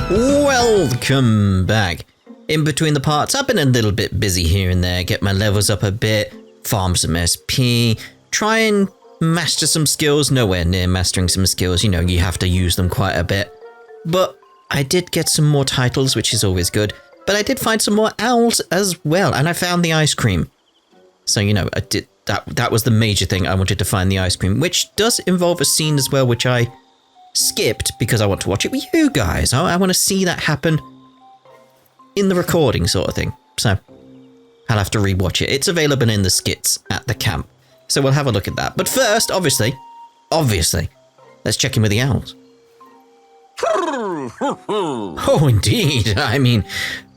Welcome back. In between the parts, I've been a little bit busy here and there, get my levels up a bit, farm some SP, try and master some skills, nowhere near mastering some skills, you know, you have to use them quite a bit. But I did get some more titles, which is always good, but I did find some more owls as well, and I found the ice cream. So, you know, I did that was the major thing, I wanted to find the ice cream, which does involve a scene as well, which I skipped because I want to watch it with you guys. I want to see that happen in the recording sort of thing. So I'll have to rewatch it. It's available in the skits at the camp. So we'll have a look at that. But first, obviously, let's check in with the owls. Oh, indeed. I mean,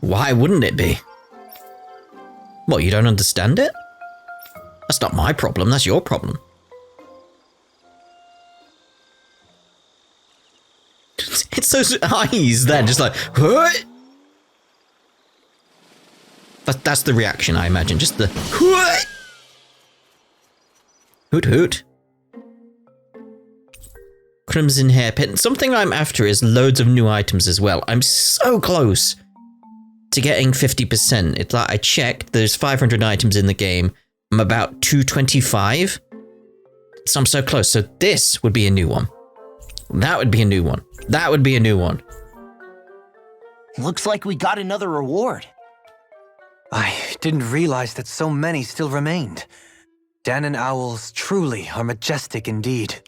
why wouldn't it be? What, you don't understand it? That's not my problem, that's your problem. It's those eyes then, just like, what? That's the reaction, I imagine, just the, what? Hoot hoot. Crimson hairpin. Something I'm after is loads of new items as well. I'm so close to getting 50%. It's like I checked, there's 500 items in the game. I'm about 225. So I'm so close. So this would be a new one. That would be a new one. That would be a new one. Looks like we got another reward. I didn't realize that so many still remained. Dahna owls truly are majestic indeed.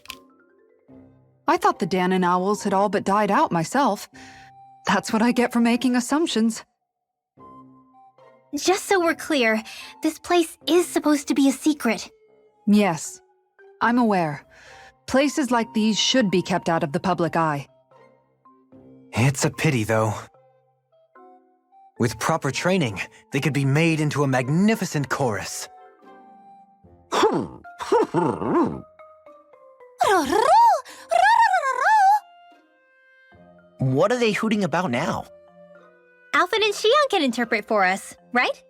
I thought the Dahna owls had all but died out myself. That's what I get for making assumptions. Just so we're clear, this place is supposed to be a secret. Yes, I'm aware. Places like these should be kept out of the public eye. It's a pity, though. With proper training, they could be made into a magnificent chorus. What are they hooting about now? Alphen and Shionne can interpret for us, right?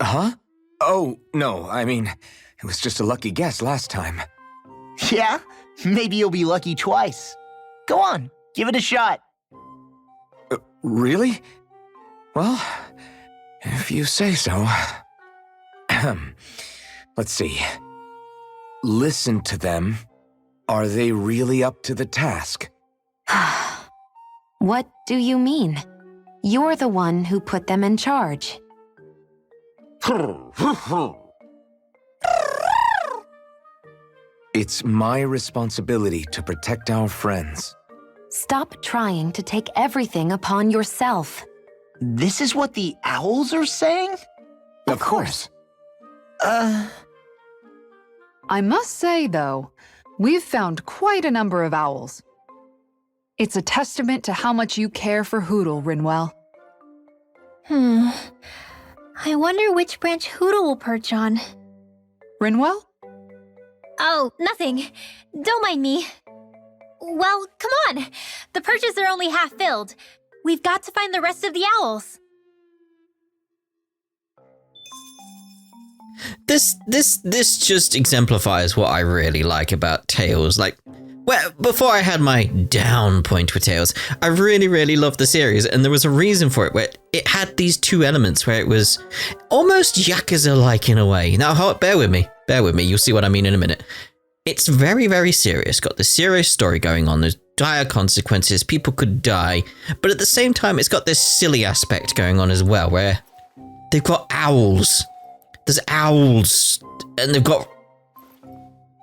Huh? Oh, no, I mean, it was just a lucky guess last time. Yeah? Maybe you'll be lucky twice. Go on, give it a shot. Really? Well, if you say so. Let's see. Listen to them. Are they really up to the task? What do you mean? You're the one who put them in charge. It's my responsibility to protect our friends. Stop trying to take everything upon yourself. This is what the owls are saying? Of course. I must say, though, we've found quite a number of owls. It's a testament to how much you care for Hooty, Rinwell. I wonder which branch Hooty will perch on. Rinwell? Oh, nothing. Don't mind me. Well, come on. The perches are only half filled. We've got to find the rest of the owls. This just exemplifies what I really like about Tales. Like, well, before I had my down point with Tales, I really loved the series, and there was a reason for it, where it had these two elements where it was almost Yakuza-like in a way. Now, bear with me, you'll see what I mean in a minute. It's very serious, got this serious story going on, there's dire consequences, people could die, but at the same time, it's got this silly aspect going on as well, where they've got owls. There's owls, and they've got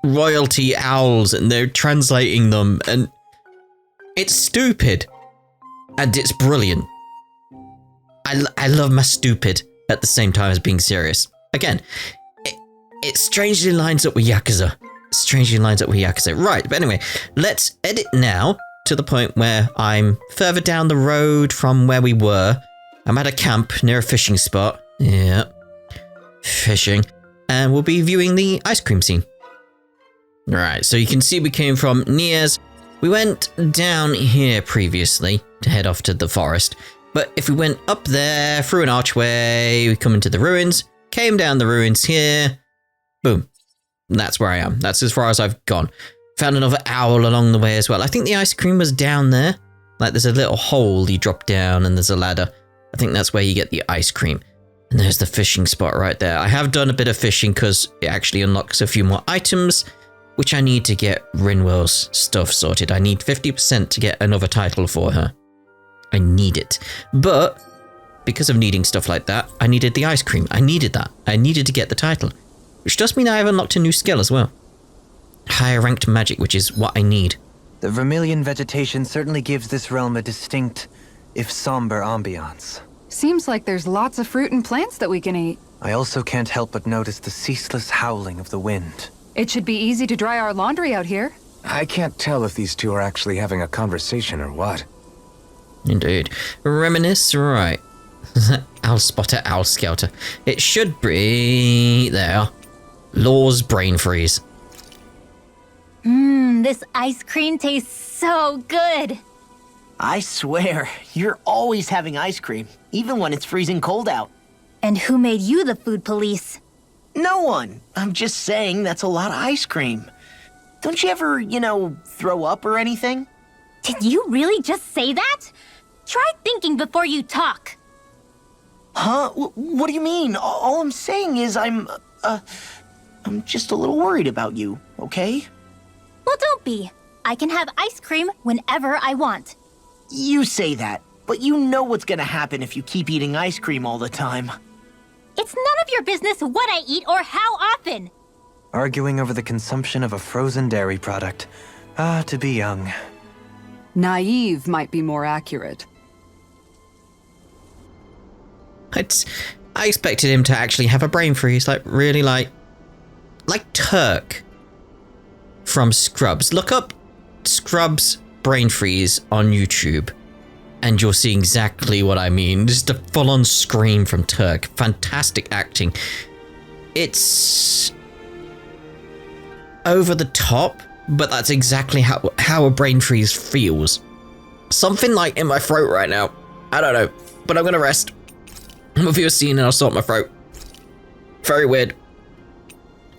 royalty owls, and they're translating them, and it's stupid, and it's brilliant. I love my stupid at the same time as being serious. Again, it strangely lines up with Yakuza. Right, but anyway, let's edit now to the point where I'm further down the road from where we were. I'm at a camp near a fishing spot. Yeah. Fishing, and we'll be viewing the ice cream scene. Right, so you can see we came from Nia's. We went down here previously to head off to the forest, but if we went up there through an archway, we come into the ruins, came down the ruins here, boom, that's where I am. That's as far as I've gone. Found another owl along the way as well. I think the ice cream was down there. Like there's a little hole you drop down and there's a ladder. I think that's where you get the ice cream. And there's the fishing spot right there. I have done a bit of fishing because it actually unlocks a few more items, which I need to get Rinwell's stuff sorted. I need 50% to get another title for her. I need it. But because of needing stuff like that, I needed the ice cream. I needed that. I needed to get the title. Which does mean I have unlocked a new skill as well. Higher ranked magic, which is what I need. The vermilion vegetation certainly gives this realm a distinct, if somber, ambiance. Seems like there's lots of fruit and plants that we can eat. I also can't help but notice the ceaseless howling of the wind. It should be easy to dry our laundry out here. I can't tell if these two are actually having a conversation or what. Indeed. Reminisce, right. Owl spotter, owl scouter. It should be... there. Law's brain freeze. This ice cream tastes so good. I swear, you're always having ice cream, even when it's freezing cold out. And who made you the food police? No one. I'm just saying that's a lot of ice cream. Don't you ever, throw up or anything? Did you really just say that? Try thinking before you talk. Huh? What do you mean? All I'm saying is I'm just a little worried about you, okay? Well, don't be. I can have ice cream whenever I want. You say that, but you know what's gonna happen if you keep eating ice cream all the time. It's none of your business what I eat or how often. Arguing over the consumption of a frozen dairy product. Ah, to be young. Naive might be more accurate. I expected him to actually have a brain freeze, really like Turk from Scrubs. Look up Scrubs brain freeze on YouTube and you'll see exactly what I mean. Just a full-on scream from Turk. Fantastic acting. It's over the top, but that's exactly how a brain freeze feels. Something like in my throat right now. I don't know, but I'm gonna rest. I'm gonna feel a scene and I'll sort my throat. Very weird.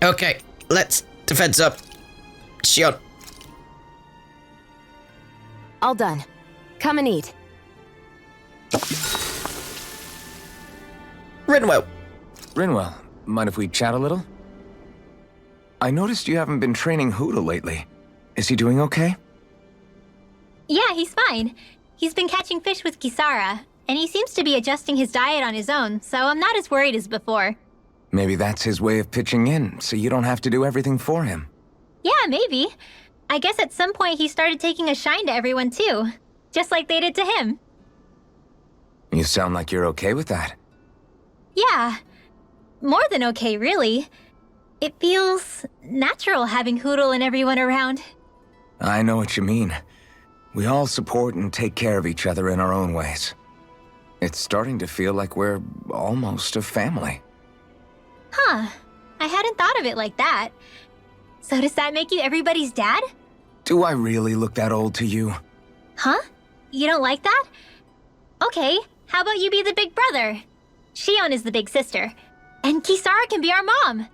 Okay, let's defense up. Shionne. All done. Come and eat. Rinwell. Rinwell, mind if we chat a little? I noticed you haven't been training Hooty lately. Is he doing okay? Yeah, he's fine. He's been catching fish with Kisara, and he seems to be adjusting his diet on his own, so I'm not as worried as before. Maybe that's his way of pitching in, so you don't have to do everything for him. Yeah, maybe. I guess at some point he started taking a shine to everyone too, just like they did to him. You sound like you're okay with that. Yeah, more than okay, really. It feels natural having Hooty and everyone around. I know what you mean. We all support and take care of each other in our own ways. It's starting to feel like we're almost a family. Huh, I hadn't thought of it like that. So does that make you everybody's dad? Do I really look that old to you? Huh? You don't like that? Okay, how about you be the big brother? Shionne is the big sister, and Kisara can be our mom.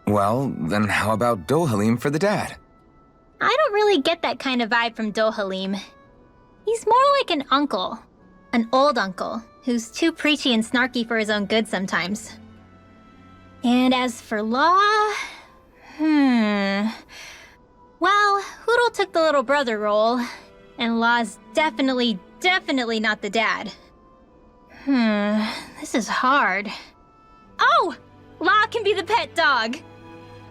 Well, then how about Dohalim for the dad? I don't really get that kind of vibe from Dohalim. He's more like an uncle. An old uncle, who's too preachy and snarky for his own good sometimes. And as for Law... Well, Hooty took the little brother role, and Law's definitely not the dad. This is hard. Oh! Law can be the pet dog!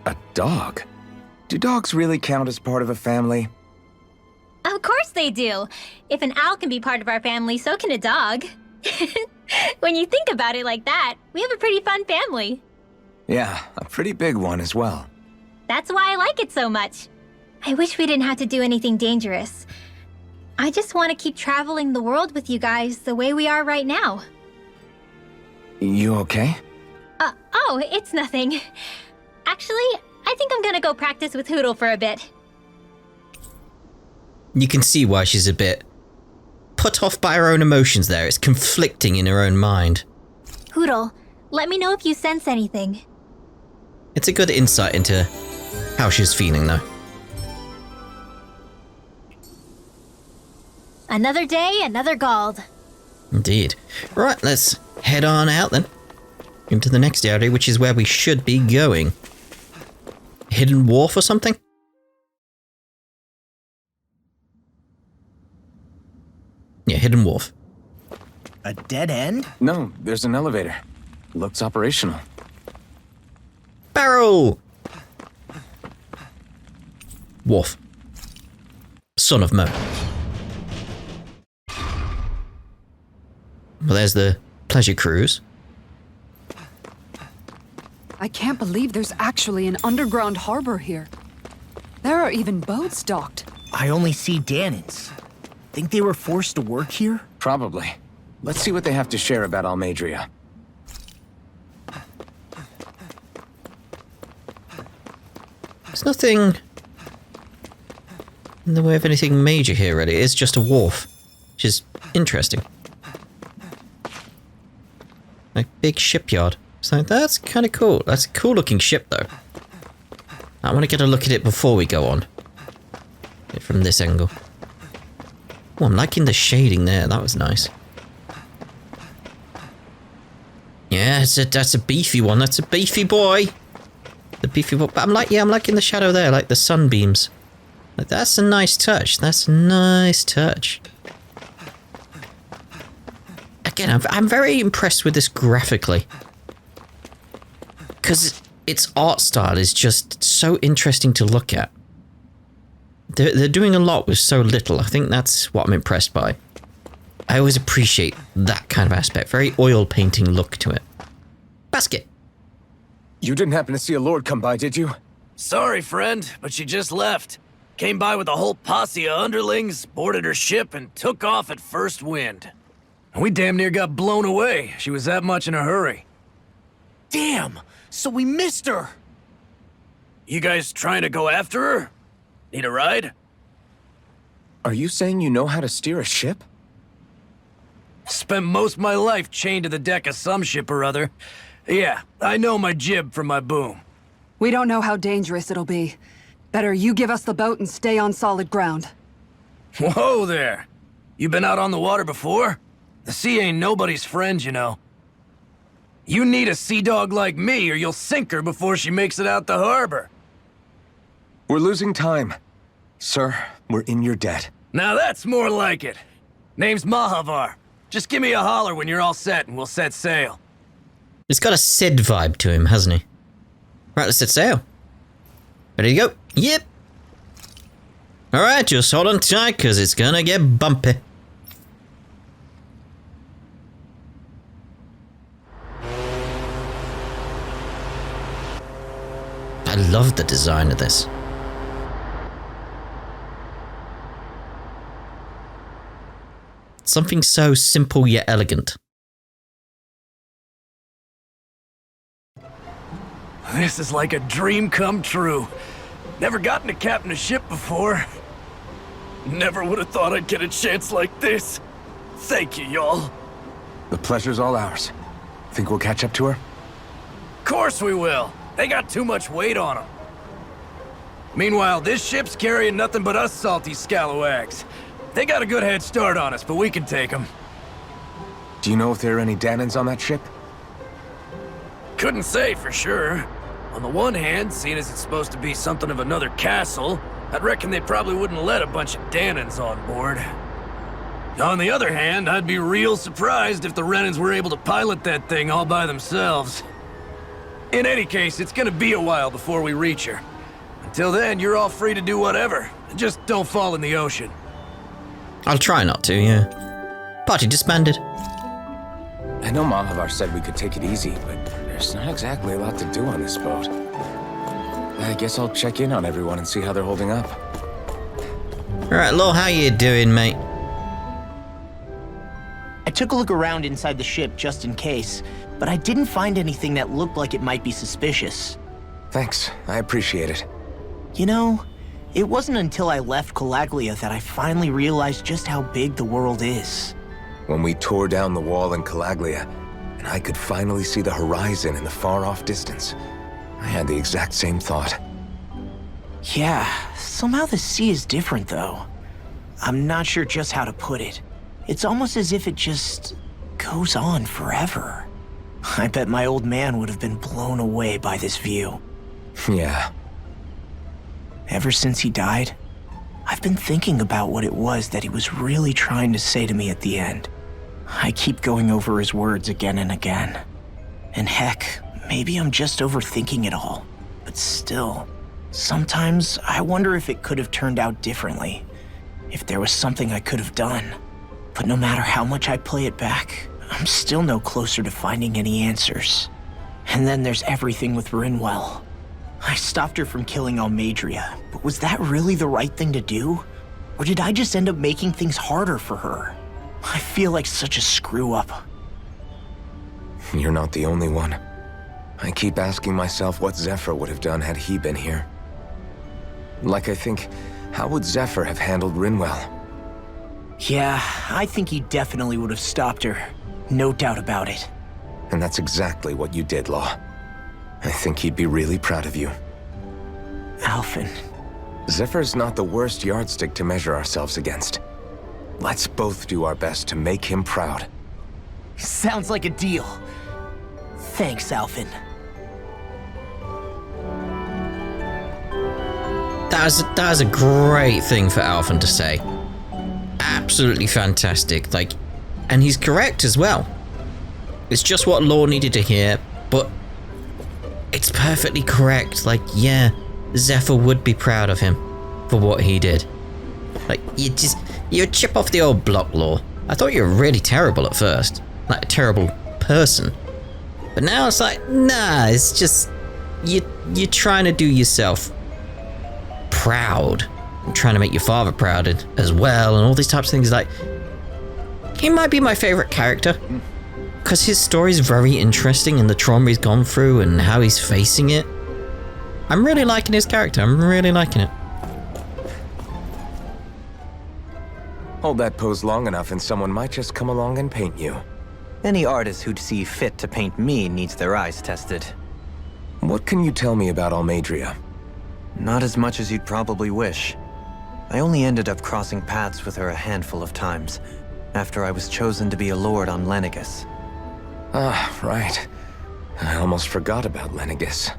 A dog? Do dogs really count as part of a family? Of course they do! If an owl can be part of our family, so can a dog. When you think about it like that, we have a pretty fun family. Yeah, a pretty big one as well. That's why I like it so much. I wish we didn't have to do anything dangerous. I just want to keep traveling the world with you guys the way we are right now. You okay? Oh, it's nothing. Actually, I think I'm gonna go practice with Hooty for a bit. You can see why she's a bit put off by her own emotions there. It's conflicting in her own mind. Hooty, let me know if you sense anything. It's a good insight into how she's feeling, though. Another day, another Gald. Indeed. Right, let's head on out then. Into the next area, which is where we should be going. Hidden wharf or something? Yeah, hidden wharf. A dead end? No, there's an elevator. Looks operational. Barrel! Wharf. Son of Mo. Well, there's the pleasure cruise. I can't believe there's actually an underground harbor here. There are even boats docked. I only see Dahnans. Think they were forced to work here? Probably. Let's see what they have to share about Almadria. There's nothing in the way of anything major here, really. It's just a wharf, which is interesting. Like, big shipyard. So that's kind of cool. That's a cool looking ship, though. I want to get a look at it before we go on. From this angle. Oh, I'm liking the shading there. That was nice. Yeah, that's a beefy one. That's a beefy boy. The beefy boy. But I'm liking the shadow there, like the sunbeams. Like, that's a nice touch. That's a nice touch. Again, I'm very impressed with this graphically. Because its art style is just so interesting to look at. They're doing a lot with so little. I think that's what I'm impressed by. I always appreciate that kind of aspect. Very oil painting look to it. Basket. You didn't happen to see a lord come by, did you? Sorry, friend, but she just left. Came by with a whole posse of underlings, boarded her ship, and took off at first wind. We damn near got blown away. She was that much in a hurry. Damn! So we missed her! You guys trying to go after her? Need a ride? Are you saying you know how to steer a ship? Spent most of my life chained to the deck of some ship or other. Yeah, I know my jib from my boom. We don't know how dangerous it'll be. Better you give us the boat and stay on solid ground. Whoa there! You been out on the water before? The sea ain't nobody's friend, you know. You need a sea dog like me, or you'll sink her before she makes it out the harbor. We're losing time. Sir, we're in your debt. Now that's more like it. Name's Mahavar. Just give me a holler when you're all set and we'll set sail. He's got a Sid vibe to him, hasn't he? Right, let's set sail. Ready to go? Yep. Alright, just hold on tight, because it's gonna get bumpy. I love the design of this. Something so simple yet elegant. This is like a dream come true. Never gotten to captain a ship before. Never would have thought I'd get a chance like this. Thank you, y'all. The pleasure's all ours. Think we'll catch up to her? Course we will. They got too much weight on them. Meanwhile, this ship's carrying nothing but us salty scalawags. They got a good head start on us, but we can take them. Do you know if there are any Dahnans on that ship? Couldn't say for sure. On the one hand, seeing as it's supposed to be something of another castle, I'd reckon they probably wouldn't let a bunch of Dahnans on board. On the other hand, I'd be real surprised if the Renans were able to pilot that thing all by themselves. In any case, it's gonna be a while before we reach her. Until then, you're all free to do whatever. Just don't fall in the ocean. I'll try not to, yeah. Party disbanded. I know Mahavar said we could take it easy, but there's not exactly a lot to do on this boat. I guess I'll check in on everyone and see how they're holding up. Alright, Lo, how you doing, mate? I took a look around inside the ship just in case, but I didn't find anything that looked like it might be suspicious. Thanks, I appreciate it. You know, it wasn't until I left Calaglia that I finally realized just how big the world is. When we tore down the wall in Calaglia, and I could finally see the horizon in the far-off distance, I had the exact same thought. Yeah, somehow the sea is different though. I'm not sure just how to put it. It's almost as if it just goes on forever. I bet my old man would have been blown away by this view. Yeah. Ever since he died, I've been thinking about what it was that he was really trying to say to me at the end. I keep going over his words again and again. And heck, maybe I'm just overthinking it all. But still, sometimes I wonder if it could have turned out differently. If there was something I could have done. But no matter how much I play it back, I'm still no closer to finding any answers. And then there's everything with Rinwell. I stopped her from killing Almadria, but was that really the right thing to do? Or did I just end up making things harder for her? I feel like such a screw-up. You're not the only one. I keep asking myself what Zephyr would have done had he been here. Like I think, how would Zephyr have handled Rinwell? Yeah, I think he definitely would have stopped her. No doubt about it. And that's exactly what you did, Law. I think he'd be really proud of you. Alphen. Zephyr's not the worst yardstick to measure ourselves against. Let's both do our best to make him proud. Sounds like a deal. Thanks, Alphen. That was a great thing for Alphen to say. Absolutely fantastic. Like, and he's correct as well. It's just what Law needed to hear, but it's perfectly correct. Like, yeah, Zephyr would be proud of him for what he did. Like, you chip off the old block, Law. I thought you were really terrible at first. Like a terrible person. But now it's like, nah, it's just, you're trying to do yourself proud. I'm trying to make your father proud as well, and all these types of things. Like, he might be my favorite character because his story is very interesting and the trauma he's gone through and how he's facing it. I'm really liking his character. I'm really liking it. Hold that pose long enough and someone might just come along and paint you. Any artist who'd see fit to paint me needs their eyes tested. What can you tell me about Almadria? Not as much as you'd probably wish. I only ended up crossing paths with her a handful of times, after I was chosen to be a lord on Lenegus. Ah, right. I almost forgot about Lenegus.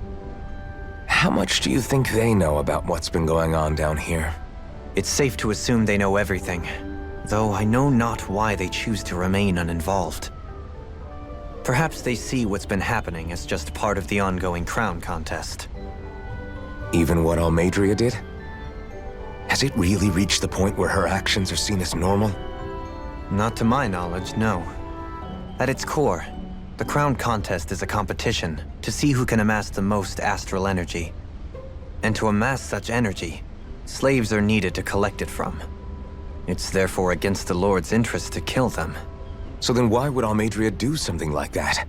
How much do you think they know about what's been going on down here? It's safe to assume they know everything, though I know not why they choose to remain uninvolved. Perhaps they see what's been happening as just part of the ongoing crown contest. Even what Almadria did? Has it really reached the point where her actions are seen as normal? Not to my knowledge, no. At its core, the crown contest is a competition to see who can amass the most astral energy. And to amass such energy, slaves are needed to collect it from. It's therefore against the Lord's interest to kill them. So then why would Almadria do something like that?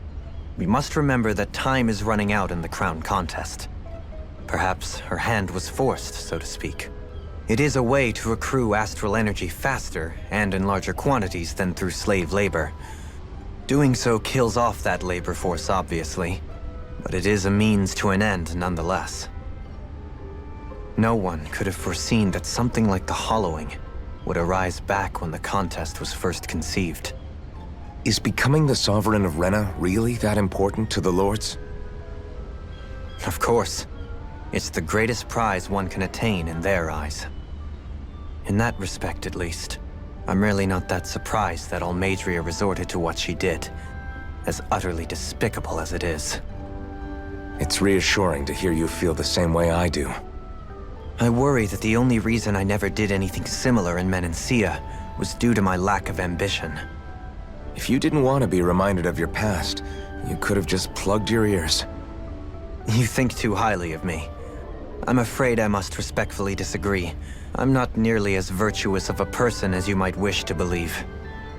We must remember that time is running out in the crown contest. Perhaps her hand was forced, so to speak. It is a way to accrue astral energy faster and in larger quantities than through slave labor. Doing so kills off that labor force, obviously, but it is a means to an end nonetheless. No one could have foreseen that something like the Hollowing would arise back when the contest was first conceived. Is becoming the Sovereign of Rena really that important to the Lords? Of course. It's the greatest prize one can attain in their eyes. In that respect, at least, I'm really not that surprised that Almadria resorted to what she did, as utterly despicable as it is. It's reassuring to hear you feel the same way I do. I worry that the only reason I never did anything similar in Menancia was due to my lack of ambition. If you didn't want to be reminded of your past, you could have just plugged your ears. You think too highly of me. I'm afraid I must respectfully disagree. I'm not nearly as virtuous of a person as you might wish to believe.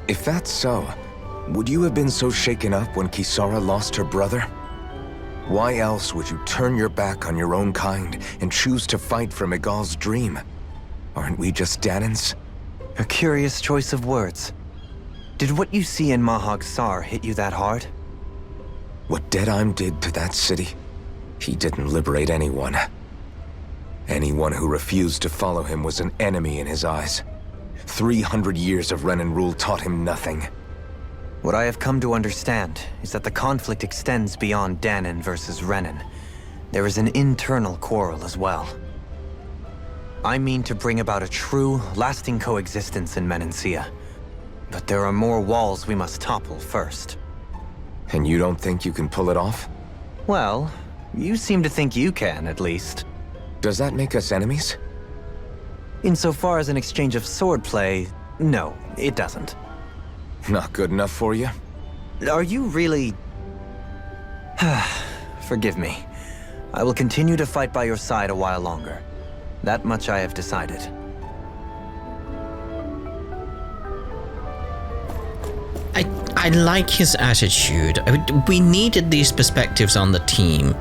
If that's so, would you have been so shaken up when Kisara lost her brother? Why else would you turn your back on your own kind and choose to fight for Miguel's dream? Aren't we just Dahnans? A curious choice of words. Did what you see in Mahag Sar hit you that hard? What Deadheim did to that city, he didn't liberate anyone. Anyone who refused to follow him was an enemy in his eyes. 300 years of Renan rule taught him nothing. What I have come to understand is that the conflict extends beyond Dahna versus Renan. There is an internal quarrel as well. I mean to bring about a true, lasting coexistence in Menancia. But there are more walls we must topple first. And you don't think you can pull it off? Well, you seem to think you can, at least. Does that make us enemies? Insofar as an exchange of swordplay, no, it doesn't. Not good enough for you? Are you really... Forgive me. I will continue to fight by your side a while longer. That much I have decided. I like his attitude. We needed these perspectives on the team.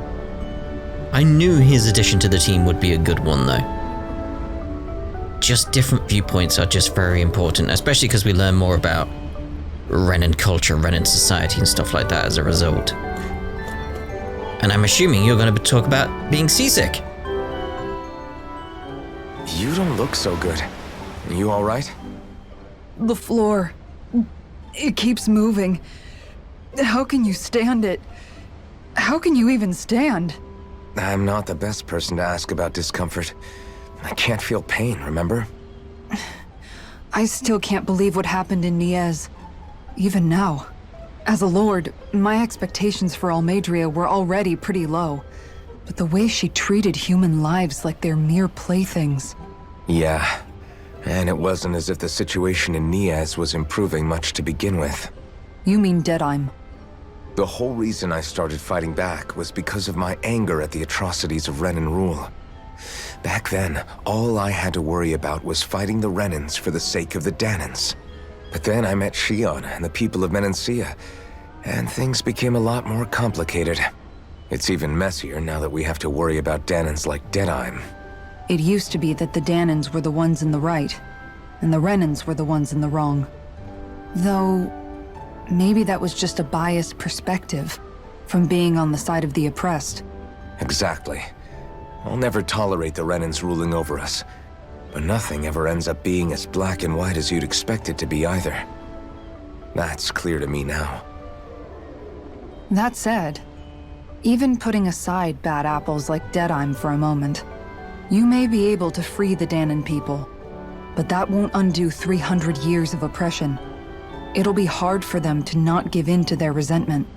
I knew his addition to the team would be a good one, though. Just different viewpoints are just very important, especially because we learn more about Renan culture, Renan society, and stuff like that as a result. And I'm assuming you're going to talk about being seasick. You don't look so good. You all right? The floor. It keeps moving. How can you stand it? How can you even stand? I'm not the best person to ask about discomfort. I can't feel pain, remember? I still can't believe what happened in Niez. Even now. As a lord, my expectations for Almadria were already pretty low. But the way she treated human lives like they're mere playthings. Yeah. And it wasn't as if the situation in Niez was improving much to begin with. You mean Deadheim? The whole reason I started fighting back was because of my anger at the atrocities of Renan rule. Back then, all I had to worry about was fighting the Renans for the sake of the Dahnans. But then I met Shionne and the people of Menancia, and things became a lot more complicated. It's even messier now that we have to worry about Dahnans like Deadheim. It used to be that the Dahnans were the ones in the right, and the Renans were the ones in the wrong. Though, maybe that was just a biased perspective from being on the side of the oppressed. Exactly. I'll never tolerate the Renans ruling over us, but nothing ever ends up being as black and white as you'd expect it to be either. That's clear to me now. That said, even putting aside bad apples like Deadheim for a moment, you may be able to free the Dahnan people, but that won't undo 300 years of oppression. It'll be hard for them to not give in to their resentment.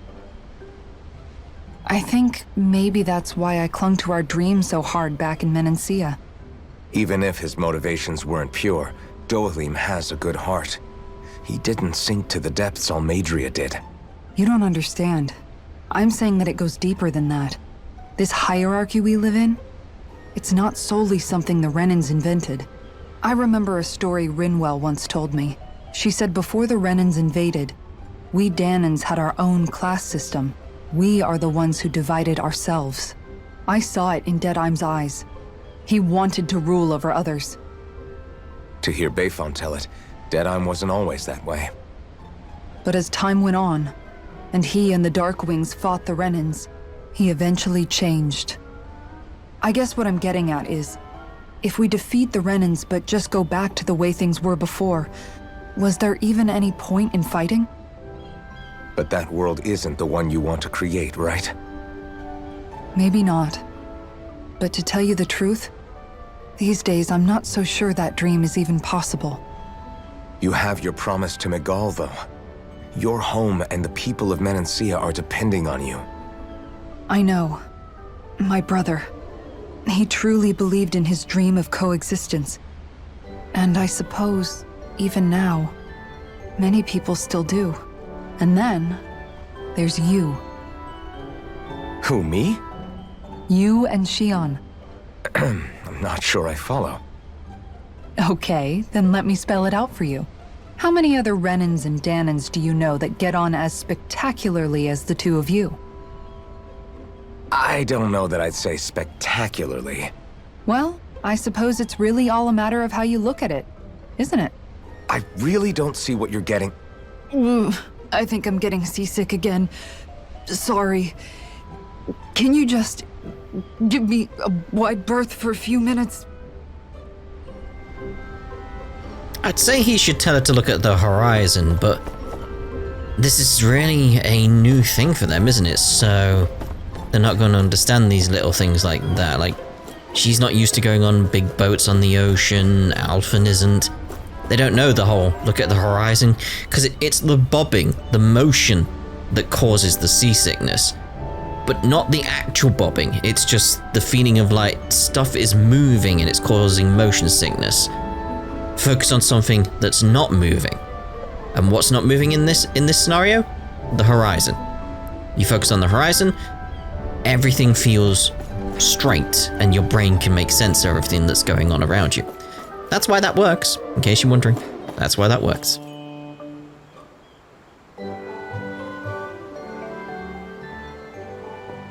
I think maybe that's why I clung to our dream so hard back in Menancia. Even if his motivations weren't pure, Dohalim has a good heart. He didn't sink to the depths Almadria did. You don't understand. I'm saying that it goes deeper than that. This hierarchy we live in, it's not solely something the Renans invented. I remember a story Rinwell once told me. She said before the Renans invaded, we Dahnans had our own class system. We are the ones who divided ourselves. I saw it in Deadheim's eyes. He wanted to rule over others. To hear Bayfon tell it, Deadheim wasn't always that way. But as time went on, and he and the Darkwings fought the Renans, he eventually changed. I guess what I'm getting at is, if we defeat the Renans but just go back to the way things were before, was there even any point in fighting? But that world isn't the one you want to create, right? Maybe not. But to tell you the truth, these days I'm not so sure that dream is even possible. You have your promise to Megal, though. Your home and the people of Menancia are depending on you. I know. My brother. He truly believed in his dream of coexistence. And I suppose, even now, many people still do. And then, there's you. Who, me? You and Shionne. I'm not sure I follow. Okay, then let me spell it out for you. How many other Renans and Dahnans do you know that get on as spectacularly as the two of you? I don't know that I'd say spectacularly. Well, I suppose it's really all a matter of how you look at it, isn't it? I really don't see what you're getting. I think I'm getting seasick again. Sorry. Can you just give me a wide berth for a few minutes? I'd say he should tell her to look at the horizon, but this is really a new thing for them, isn't it? So they're not going to understand these little things like that. Like, she's not used to going on big boats on the ocean, Alphen isn't. They don't know the whole look at the horizon, because it's the bobbing, the motion that causes the seasickness. But not the actual bobbing, it's just the feeling of like stuff is moving and it's causing motion sickness. Focus on something that's not moving. And what's not moving in this scenario? The horizon. You focus on the horizon, everything feels straight, and your brain can make sense of everything that's going on around you. That's why that works, in case you're wondering. That's why that works.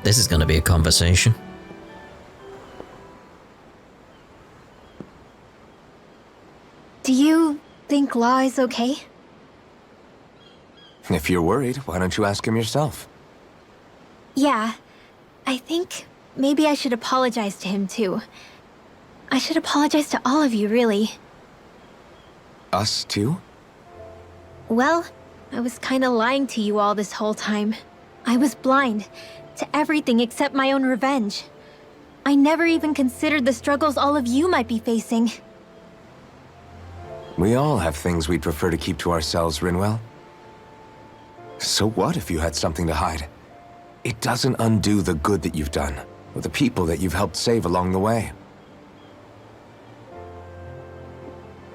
This is going to be a conversation. Do you think Law is okay? If you're worried, why don't you ask him yourself? Yeah. I think maybe I should apologize to him too. I should apologize to all of you, really. Us too? Well, I was kinda lying to you all this whole time. I was blind to everything except my own revenge. I never even considered the struggles all of you might be facing. We all have things we'd prefer to keep to ourselves, Rinwell. So what if you had something to hide? It doesn't undo the good that you've done, or the people that you've helped save along the way.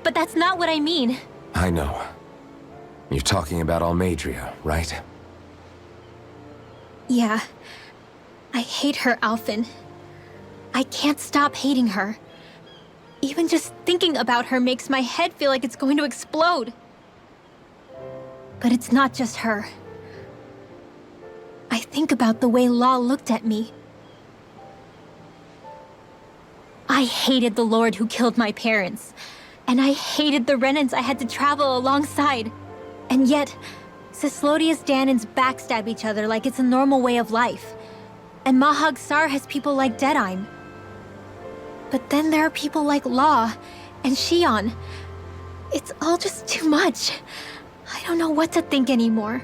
But that's not what I mean. I know. You're talking about Almadria, right? Yeah. I hate her, Alphen. I can't stop hating her. Even just thinking about her makes my head feel like it's going to explode. But it's not just her. I think about the way Law looked at me. I hated the Lord who killed my parents. And I hated the Renans I had to travel alongside. And yet, Ceslodius Dahnans backstab each other like it's a normal way of life. And Mahag Sar has people like Deadheim. But then there are people like Law and Shionne. It's all just too much. I don't know what to think anymore.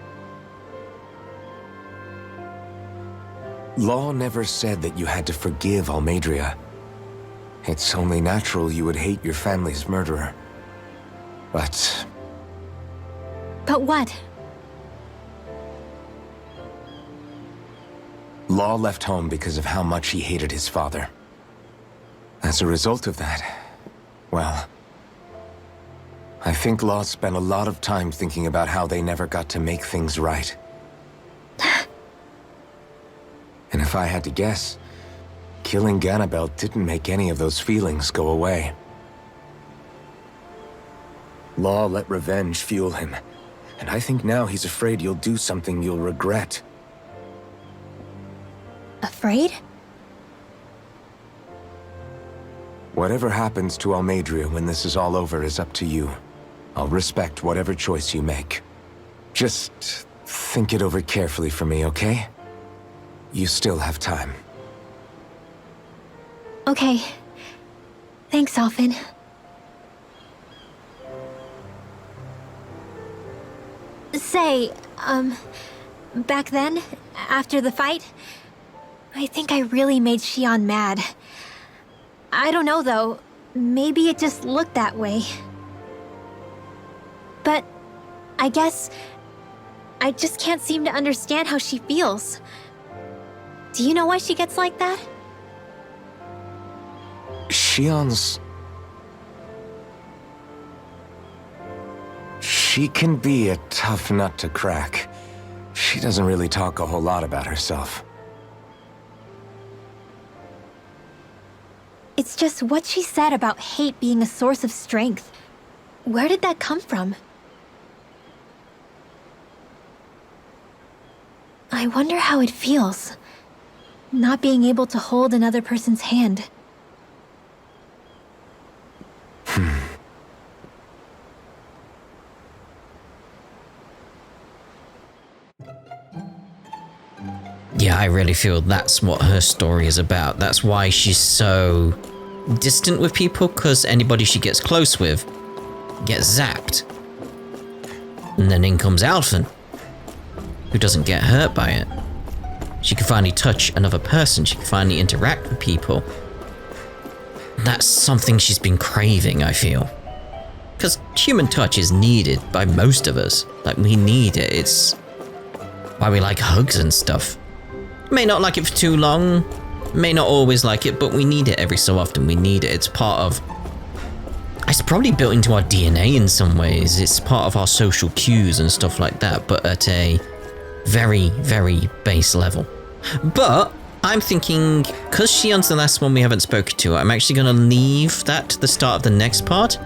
Law never said that you had to forgive Almadria. It's only natural you would hate your family's murderer. But what? Law left home because of how much he hated his father. As a result of that, well, I think Law spent a lot of time thinking about how they never got to make things right. And if I had to guess, killing Ganabel didn't make any of those feelings go away. Law let revenge fuel him, and I think now he's afraid you'll do something you'll regret. Afraid? Whatever happens to Almadria when this is all over is up to you. I'll respect whatever choice you make. Just think it over carefully for me, okay? You still have time. Okay. Thanks, Alphen. Say, back then, after the fight, I think I really made Shionne mad. I don't know, though. Maybe it just looked that way. But I guess I just can't seem to understand how she feels. Do you know why she gets like that? Shionne's... She can be a tough nut to crack. She doesn't really talk a whole lot about herself. It's just what she said about hate being a source of strength. Where did that come from? I wonder how it feels, not being able to hold another person's hand. Yeah, I really feel that's what her story is about. That's why she's so distant with people, because anybody she gets close with, get zapped. And then in comes Alphen, who doesn't get hurt by it. She can finally touch another person, she can finally interact with people. That's something she's been craving, I feel. Because human touch is needed by most of us. Like, we need it. It's why we like hugs and stuff. May not like it for too long, may not always like it, but we need it every so often. We need it. It's part of... It's probably built into our DNA in some ways. It's part of our social cues and stuff like that, but at a very, very base level. But I'm thinking, because Shionne's the last one we haven't spoken to, I'm actually going to leave that to the start of the next part.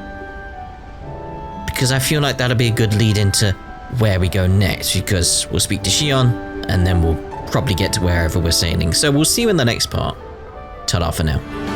Because I feel like that'll be a good lead into where we go next, because we'll speak to Shionne, and then we'll probably get to wherever we're sailing. So we'll see you in the next part. Ta-da for now.